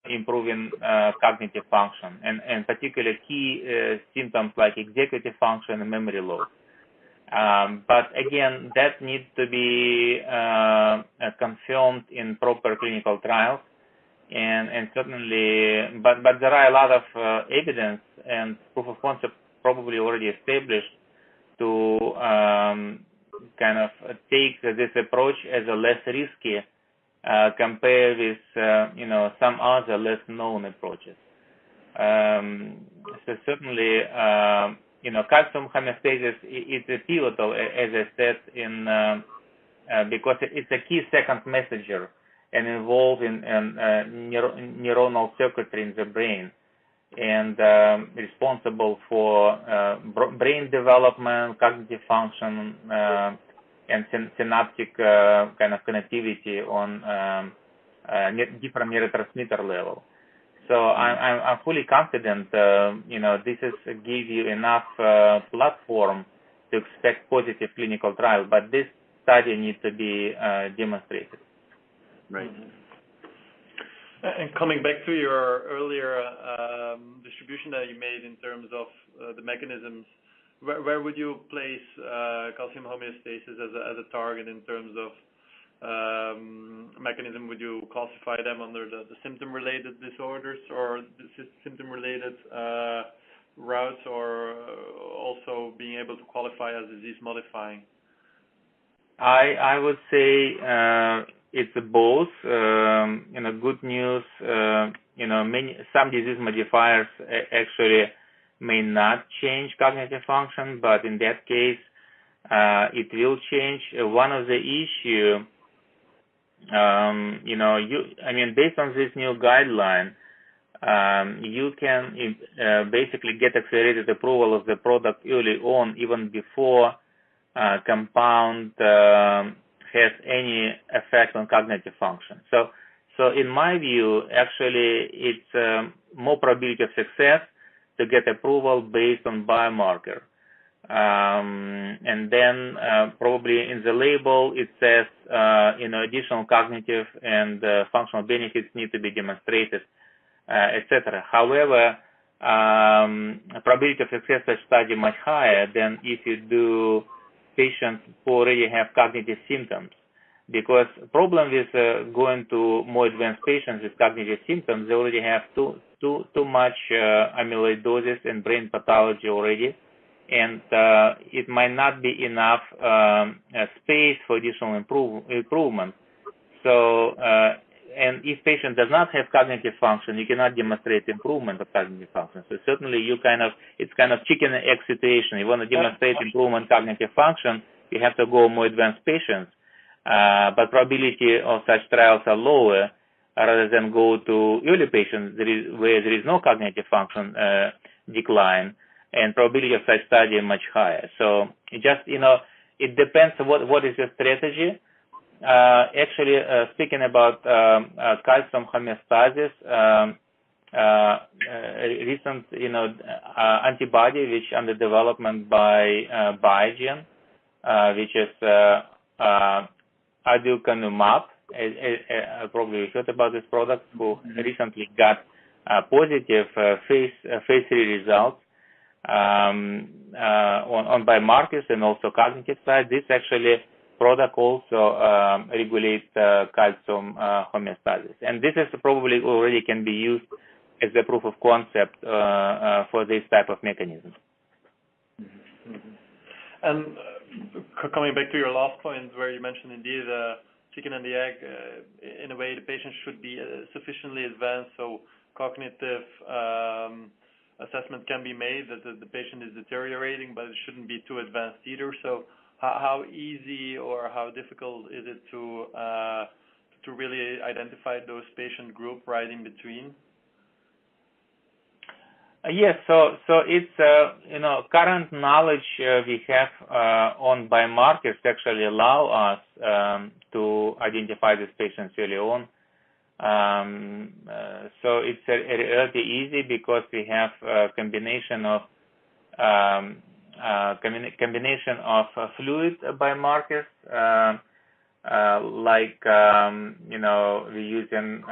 improving cognitive function, and particularly key symptoms like executive function and memory loss. But again, that needs to be confirmed in proper clinical trials, and certainly, but there are a lot of evidence and proof of concept probably already established to kind of take this approach as a less risky compared with some other less known approaches. So certainly, calcium homeostasis is a pivotal, as I said, because it's a key second messenger and involved in neuronal circuitry in the brain, and responsible for brain development, cognitive function, and synaptic kind of connectivity on different neurotransmitter level. So I'm fully confident, this is give you enough platform to expect positive clinical trial, but this study needs to be demonstrated. Right. And coming back to your earlier distribution that you made in terms of the mechanisms, where would you place calcium homeostasis as a target in terms of mechanism? Would you classify them under the symptom-related disorders or the symptom-related routes, or also being able to qualify as disease-modifying? I would say it's both. Good news. Some disease modifiers actually may not change cognitive function, but in that case, it will change. One of the issue, based on this new guideline, you can basically get accelerated approval of the product early on, even before compound has any effect on cognitive function. So in my view, actually, it's more probability of success to get approval based on biomarker. And then probably in the label it says, additional cognitive and functional benefits need to be demonstrated, etc. However, probability of success of study much higher than if you do patients who already have cognitive symptoms, because problem with going to more advanced patients with cognitive symptoms, they already have too much amyloidosis and brain pathology already, and it might not be enough space for additional improvement. So, and if patient does not have cognitive function, you cannot demonstrate improvement of cognitive function. So certainly it's kind of chicken and egg situation. You want to demonstrate improvement cognitive function, you have to go more advanced patients. But probability of such trials are lower rather than go to early patients where there is no cognitive function decline, and probability of such study is much higher. So it just, it depends on what is your strategy. Actually, speaking about calcium homeostasis, recent, antibody which under development by Biogen, which is aducanumab. Probably heard about this product, who recently got positive phase 3 results on biomarkers and also cognitive side. This actually product also regulates calcium homeostasis, and this is probably already can be used as a proof of concept for this type of mechanism. Mm-hmm. And coming back to your last point, where you mentioned indeed chicken and the egg, in a way the patient should be sufficiently advanced so cognitive assessment can be made that the patient is deteriorating, but it shouldn't be too advanced either. So how easy or how difficult is it to really identify those patient group right in between? Yes, so it's current knowledge we have on biomarkers actually allow us to identify these patients early on. So it's relatively easy because we have a combination of fluid biomarkers, like we're using